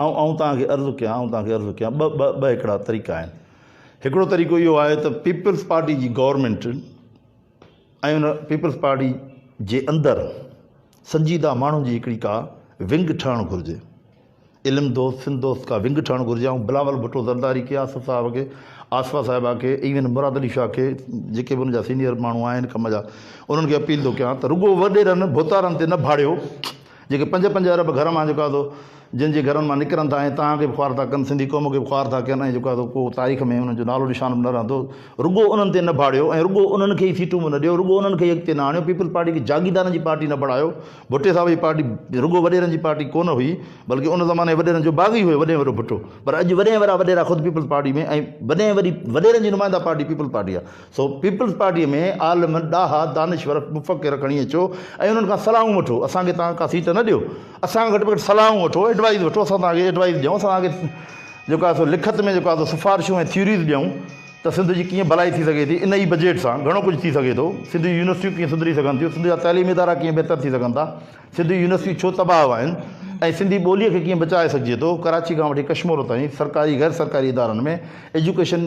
तव्हांखे अर्ज़ु कयां ॿ हिकिड़ा तरीक़ा आहिनि। हिकिड़ो तरीक़ो इहो आहे त पीपल्स पार्टी जी गवर्नमेंट ऐं उन पीपल्स पार्टी जे अंदरि संजीदा माण्हुनि जी हिकिड़ी का विंग ठहणु घुरिजे, इल्मु दोस्त सिंध दोस्त का विंग ठहणु घुरिजे। ऐं बिलावल भुट्टो ज़रदारी खे, आसिफ़ साहिब खे, आसफ़ा साहिबा खे, इवन मुराद अली शाह खे, जेके बि उनजा सीनियर माण्हू आहिनि कम जा, उन्हनि खे अपील थो कयां त रुॻो वॾेरनि भोतारनि ते न भाड़ियो, जेके 5-5 अरब घर मां जेको आहे सो जिन जे घरनि मां निकिरनि था ऐं तव्हांखे बि ख़्वार था कनि, सिंधी क़ौम खे बि ख़्वार था कनि, ऐं जेको आहे को तारीख़ में हुननि जो नालो निशान बि न रहंदो, रुॻो उन्हनि ते न भाड़ियो ऐं रुॻो उन्हनि खे ई सीटूं बि न ॾियो, रुॻो उन्हनि खे ई अॻिते न आणियो। पीपल्स पार्टी खे जागीरदारनि जी पार्टी न बणायो। भुट्टे साहिब जी पार्टी रुॻो वॾेरनि जी पार्टी कोन हुई, बल्कि उन ज़माने वॾेरनि जो बाग़ी हुयो, वॾे वॾो भुट्टो। पर अॼु वॾे वारा वॾेरा ख़ुदि पीपल्स पार्टी में ऐं वॾे वरी वॾेरनि जी नुमाइंदा पार्टी पीपल्स पार्टी आहे। सो पीपल्स पार्टीअ में आलम, ॾाहा, दानिश्वर, मुफ़क़िर खणी अचो ऐं उन्हनि खां सलाहूं वठो। असांखे तव्हां का सीट न ॾियो, असांखां घटि में घटि सलाहूं वठो, एडवाइस वठो। असां तव्हांखे एडवाइस ॾियूं, असां तव्हांखे जेको आहे सो लिखत में जेको आहे सो सिफ़ारिशूं ऐं थ्यूरीज़ ॾियूं त सिंध जी कीअं भलाई थी सघे थी। इन ई बजट सां घणो कुझु थी सघे थो। सिंधी यूनिवर्सिटियूं कीअं सुधरी सघनि थियूं, सिंध जा तइलीमी इदारा कीअं बहितर थी सघनि था, सिंधी यूनिवर्सिटियूं छो तबाह आहिनि, ऐं सिंधी ॿोलीअ खे कीअं बचाए सघिजे थो। कराची खां वठी कश्मीर ताईं सरकारी गैर सरकारी इदारनि में एजुकेशन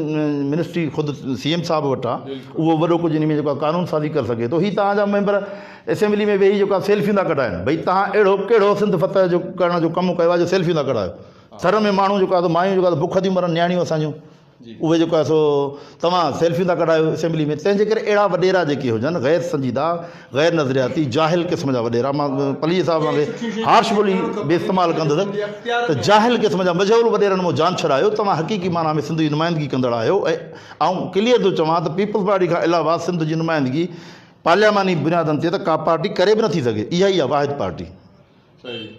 मिनिस्ट्री ख़ुदि CM साहिब वटि आहे, उहो वॾो कुझु इन में जेको आहे कानून साज़ी करे सघे थो। हीअ तव्हांजा मेंबर असेंबली में वेही जेको आहे सेल्फियूं था कढाइनि, भई तव्हां अहिड़ो कहिड़ो सिंध फतह जो करण जो कमु कयो आहे जो सेल्फियूं था कढायो। थर में माण्हू जेको आहे मायूं जेको आहे बुख थियूं मरनि, नियाणियूं असांजूं, उहे जेको आहे सो तव्हां सेल्फियूं था कढायो असेंबली में। तंहिंजे करे अहिड़ा वॾेरा जेके हुजनि गैर संजीदा, गैर नज़रियाती, जाहिल क़िस्म जा वॾेरा, मां पलीअ साहिब खे हार्श ॿोली बि इस्तेमालु कंदुसि त जाहिल क़िस्म जा मजहूर वॾेरनि मां जान छॾायो। तव्हां हक़ीक़ी माना में सिंध जी नुमाइंदगी कंदड़ आहियो। ऐं क्लियर थो चवां त पीपल्स पार्टी खां अलावा सिंध जी नुमाइंदगी पार्लियामानी बुनियादनि ते त का पार्टी करे बि नथी सघे। इहा ई आहे वाहिद पार्टी।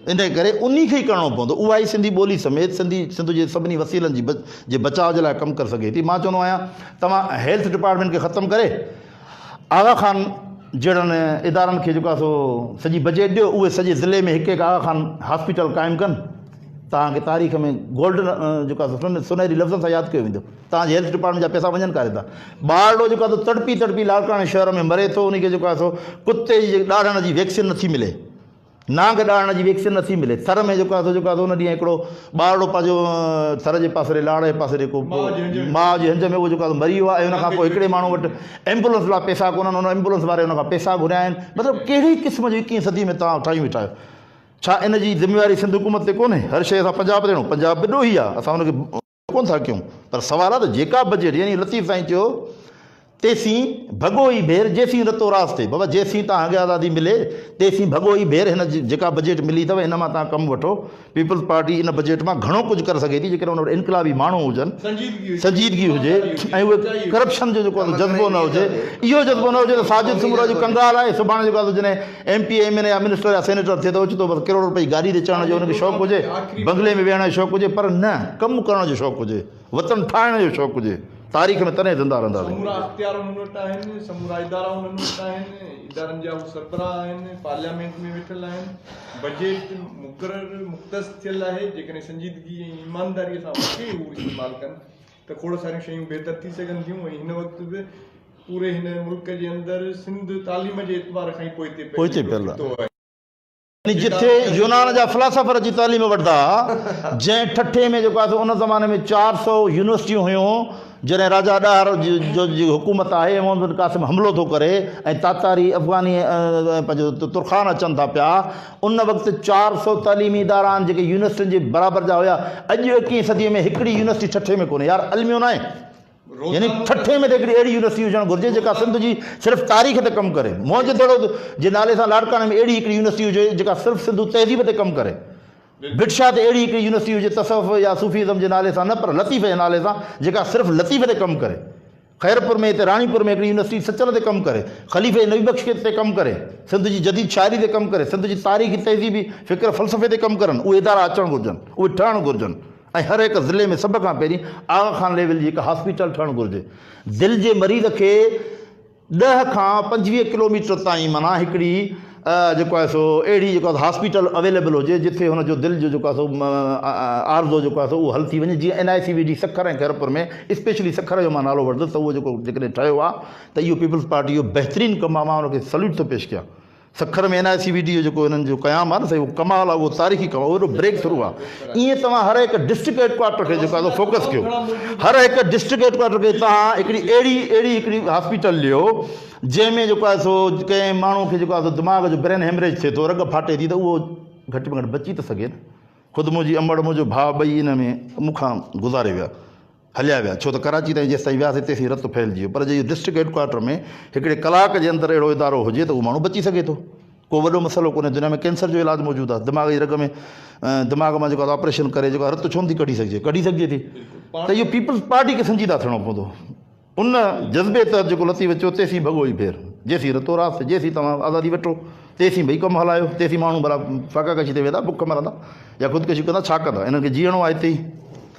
इन करे उन खे ई करिणो पवंदो। उहा ई सिंधी ॿोली समेत सिंध जे सभिनी वसीलनि जे बचाव जे लाइ कमु करे सघे थी। मां चवंदो आहियां तव्हां हेल्थ डिपार्टमेंट खे ख़तमु करे आगा खान जहिड़नि इदारनि खे जेको आहे सो सॼी बजट ॾियो, उहे सॼे ज़िले में हिकु आगा खान हॉस्पिटल क़ाइमु कनि। तव्हांखे तारीख़ में गोल्डन जेको आहे सुनहरी लफ़्ज़नि सां यादि कयो वेंदो। तव्हांजे हेल्थ डिपार्टमेंट जा पैसा वञनि कारे था। ॿारड़ो जेको आहे तड़पी लाड़काणे शहर में मरे थो, उनखे जेको आहे सो कुते जी ॾाढ़ण जी वैक्सीन नथी मिले, नांग ॾाढ़ण जी वैक्सीन नथी मिले। थर में जेको आहे सो उन ॾींहुं हिकिड़ो ॿारड़ो पंहिंजो थर जे पासे लाड़ जे पासे जेको माउ जे हंज में उहो जेको आहे मरी वियो आहे। ऐं उनखां पोइ हिकिड़े माण्हू वटि एम्बुलेंस लाइ पैसा कोन्हनि, उन एम्बुलेंस वारे उनखां पैसा घुरिया आहिनि। मतिलबु कहिड़ी क़िस्म जी 21वीं सदी में तव्हां ठाहियूं वेठा आहियो। छा इन जी ज़िमेवारी सिंध हुकूमत ते कोन्हे? हर शइ असां पंजाब ॾियणो, पंजाब वॾो ई आहे, असां हुनखे कोन था कयूं। पर सवाल आहे त जेका बजट, यानी लतीफ़ साईं चयो तेसीं भॻो ई भेर जेसीं रतो रास्ते, बाबा जेसीं तव्हांखे आज़ादी मिले तेसीं भॻो ई भेर। हिन जेका बजट मिली अथव इन मां तव्हां कमु वठो। पीपल्स पार्टी इन बजट मां घणो कुझु करे सघे थी, जेकॾहिं उन वटि इनकलाबी माण्हू हुजनि, संजीदगी हुजे ऐं उहे करप्शन जो जेको जज़्बो न हुजे। इहो जज़्बो न हुजे त साजिद सुमरा जो कंगाल आहे, सुभाणे जेको आहे जॾहिं MP MLA या मिनिस्टर या सेनेटर थिए त ओचितो बसि करोड़ रुपए गाॾी ते चढ़ण जो हुनखे शौक़ु हुजे, बंगले में वेहण जो शौक़ु हुजे, पर न कमु करण जो शौक़ु हुजे, वतन ठाहिण जो शौक़ु हुजे। तारीख़ में तॾहिं ज़िंदा रहंदासीं। समूरा अख़्तियार उन्हनि वटि आहिनि, समूरा इदारा उन्हनि वटि आहिनि, इदारनि जा हू सरबराह आहिनि, पार्लियामेंट में वेठल आहिनि, बजट मुक़ररु मुख़्तस थियल आहे। जेकॾहिं संजीदगी ऐं ईमानदारीअ सां वठी हू इस्तेमालु कनि त खोड़ सारियूं शयूं बहितर थी सघनि थियूं। ऐं हिन वक़्तु बि पूरे हिन मुल्क जे अंदरि सिंध तालीम जे एतबार खां ई पोइते पियल आहे। जिथे यूनान जा फ़िलासफ़र जी तालीम वठंदा, जंहिं ठठे में जेको आहे उन ज़माने में 400 यूनिवर्सिटियूं हुयूं, जॾहिं राजा ॾाहर जी हुकूमत आहे, मोहम्मद कासिम हमलो थो करे ऐं तातारी अफ़गानी पंहिंजो तुर्खान अचनि था पिया, उन वक़्तु 400 तालीमी इदारा आहिनि जेके यूनिवर्सिटियुनि जे बराबरि जा हुया। अॼु 21वीं सदीअ में हिकिड़ी यूनिवर्सिटी ठठे में कोन्हे। यार अलमियो न आहे, यानी ठठे में त हिकिड़ी अहिड़ी यूनिवर्सिटी हुजणु घुरिजे जेका सिंध जी सिर्फ़ु तारीख़ ते कमु करे। मोहनजोदड़ो जे नाले सां लाड़काने में अहिड़ी हिकिड़ी यूनिवर्सिटी हुजे जेका सिर्फ़ु सिंधु तहज़ीब ते कमु करे। भिटशा ते अहिड़ी हिकिड़ी यूनिवर्सिटी हुजे तसव्वुफ़ या सूफ़ीज़म जे नाले सां न, पर लतीफ़े जे नाले सां जेका सिर्फ़ु लतीफ़े ते कमु करे। ख़ैरपुर में हिते राणीपुर में हिकिड़ी यूनिवर्सिटी सचल ते कमु करे, ख़लीफ़े नबी बख्श ते कमु करे, सिंध जी जदीद शाइरी ते कमु करे, सिंध जी तारीख़ी तहज़ीबी फ़िक्र फ़लसफ़े ते कमु करनि। उहे इदारा अचणु घुरिजनि, उहे ठहणु घुरिजनि। ऐं हर हिकु ज़िले में सभ खां पहिरीं आगा खान लेवल जी हिकु हॉस्पिटल ठहणु घुरिजे। दिलि जे मरीज़ खे 10 खां 25 किलोमीटर ताईं माना हिकिड़ी जेको आहे सो अहिड़ी जेको आहे हॉस्पिटल अवेलेबल हुजे जिथे हुनजो दिलि जो जेको आहे सो आरज़ो जेको आहे सो उहो हल थी वञे। जीअं NICVD सखर ऐं खैरपुर में स्पेशली सखर जो मां नालो वठंदुसि त उहो जेको जेकॾहिं ठहियो आहे त इहो पीपल्स पार्टी जो बहितरीनु कमु आहे। मां हुनखे सल्यूट थो पेश कयां सखर में NIC वीडियो जेको हिननि जो क़याम आहे न साईं, उहो कमाल आहे, उहो तारीख़ी कमाल, उहो ब्रेक थ्रू आहे। ईअं तव्हां हर हिकु डिस्ट्रिक्ट हेडक्वार्टर खे जेको आहे फोकस कयो, हर हिकु डिस्ट्रिक्ट हेडक्वार्टर खे तव्हां हिकिड़ी अहिड़ी हिकिड़ी हॉस्पिटल लियो जंहिंमें जेको आहे सो कंहिं माण्हू खे जेको आहे सो दिमाग़ जो ब्रेन हेमरेज थिए थो, रग फाटे थी, त उहो घटि में घटि बची त सघे न। ख़ुदि मुंहिंजी अमड़ मुंहिंजो भाउ ॿई इन में मूंखां गुज़ारे विया, हलिया विया, छो त कराची ताईं जेसि ताईं वियासीं तेसीं रतु फैलिजी वियो। पर जे डिस्ट्रिक्ट हेडक्वार्टर में हिकिड़े कलाक जे अंदरि अहिड़ो इदारो हुजे त उहो माण्हू बची सघे थो। को वॾो मसइलो कोन्हे, दुनिया में कैंसर जो इलाजु मौजूदु आहे, दिमाग़ जी रग में दिमाग़ मां जेको आहे ऑपरेशन करे जेको आहे रतु छो नथी कढी सघिजे थी। त इहो पीपल्स पार्टी खे संजीदा थियणो पवंदो। उन जज़्बे त जेको लतीफ़ चयो तेसीं भॻो ई फेर, जेसीं रतो रास, जेसीं तव्हां आज़ादी वठो तेसीं भई कमु हलायो, तेसीं माण्हू भला फाका कशी ते वेंदा, बुख मरंदा या ख़ुदि कंदा, छा कंदा? इन्हनि खे जीअणो आहे हिते ई।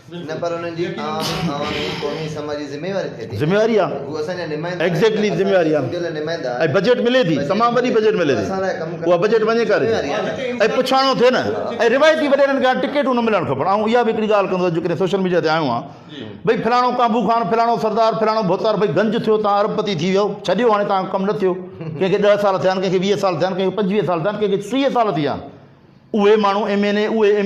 न पर उन्हनि जी क़ौमी समाज जी ज़िम्मेवारी थिए थी, ज़िम्मेवारी आहे, उहो असांजा नुमाइंदा, एग्ज़ैक्टली ज़िम्मेवारी आहे। नुमाइंदा ऐं बजट मिले थी, तमामु वॾी बजट मिले थी, उहा बजट वञे करे ऐं पुछाणो थिए न। ऐं रिवायती वॾेरनि खे टिकेटूं न मिलणु खपनि। ऐं इहा बि हिकिड़ी ॻाल्हि कंदो जेकॾहिं सोशल मीडिया ते आयो आहे, भई फलाणो काबू खान, फलाणो सरदार, फलाणो भोतार, भई गंज थियो, तव्हां अरबपति थी वियो, छॾियो, हाणे तव्हां कमु न थियो, कंहिंखे 10 साल थिया आहिनि, कंहिंखे 20 साल थिया आहिनि, कंहिंखे 25 साल थिया आहिनि, कंहिंखे 30 साल थी विया आहिनि। उहे माण्हू MNA, उहे